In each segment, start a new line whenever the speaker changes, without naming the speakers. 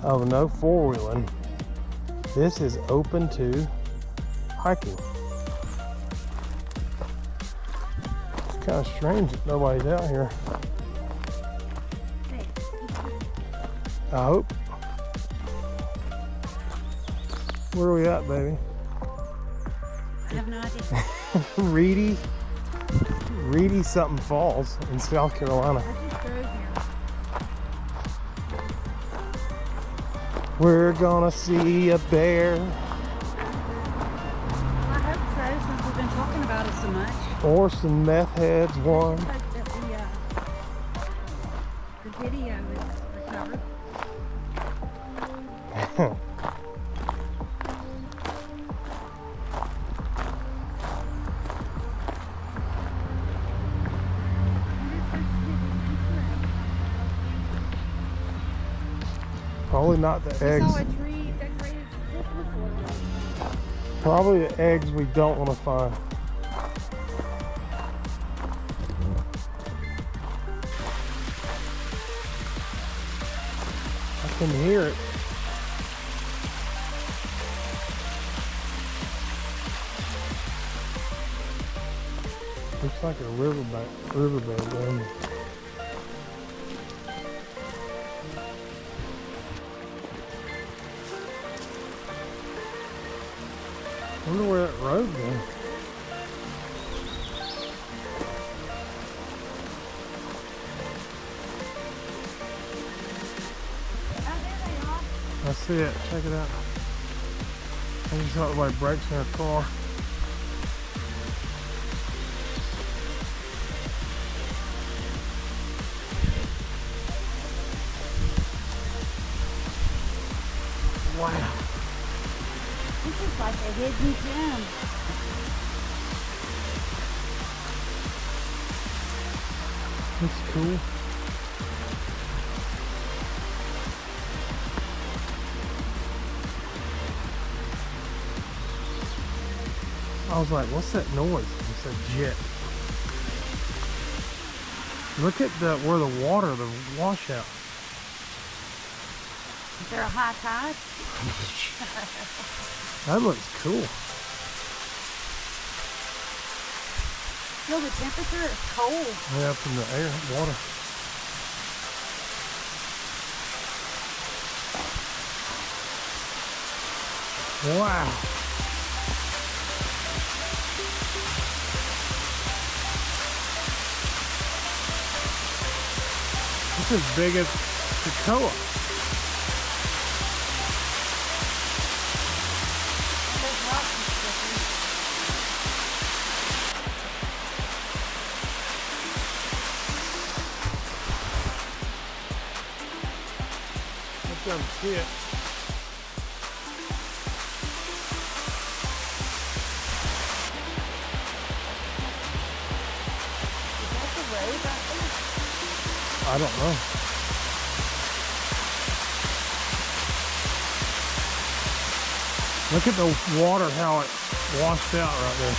of no four-wheeling. This is open to hiking. It's kind of strange that nobody's out here. I hope. Where are we at, baby?
I have no idea.
Reedy something Falls in South Carolina.
I just drove here.
We're gonna see a bear.
I hope so, since we've been talking about it so much.
Or some meth heads, one.
I just hope that the video is recovered.
Probably not the
We
eggs.
saw a tree decorated with wood.
Probably the eggs we don't want to find. I can hear it. Looks like a riverbed down there. I wonder where that road goes.
Oh, there they are.
I see it. Check it out. I just thought my brakes in her car. Wow.
This is like a hidden gem.
That's cool. I was like, what's that noise? It's a jet. Look at where the water, the washout.
Is there a high tide?
That looks cool.
No, the temperature is cold.
Yeah, from the air, water. Wow. It's as big as Tacoma.
There's lots of stickers.
Let's go see it.
Is that the road back there?
I don't know. Look at the water, how it washed out right there.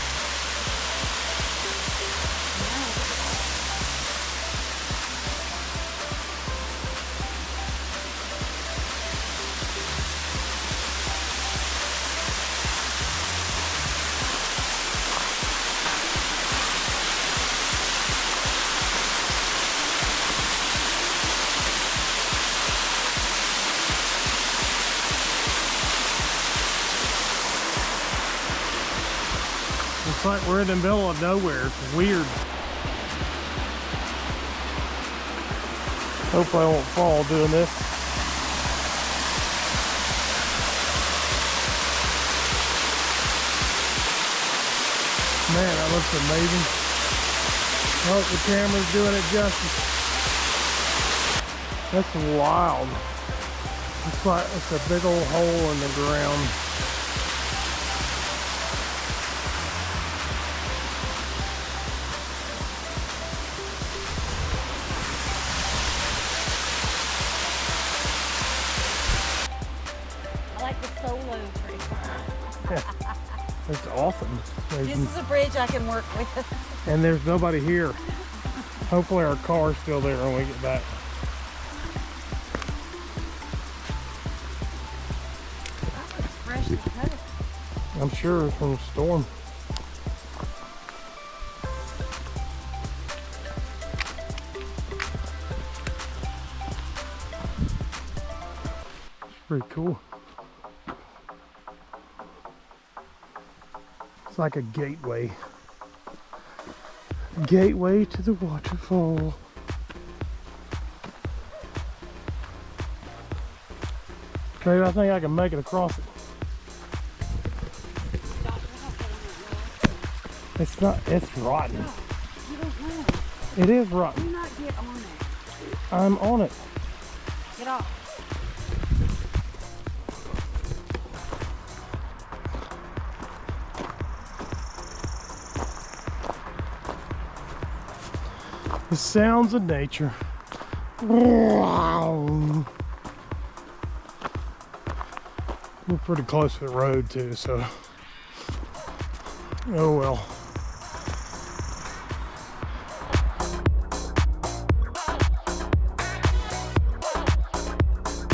It's like we're in the middle of nowhere. It's weird. Hope I won't fall doing this. Man, that looks amazing. I hope the camera's doing it justice. That's wild. It's like it's a big old hole in the ground.
I like the solo bridge.
It's awesome.
This is a bridge I can work with.
And there's nobody here. Hopefully our car's still there when we get back. I'm sure, from the storm. It's pretty cool. It's like a gateway. Gateway to the waterfall. Maybe I think I can make it across it. It's not, it's rotten.
You don't know.
It is rotten.
Do not get on it.
I'm on it.
Get off.
The sounds of nature. Wow. We're pretty close to the road too, so oh well.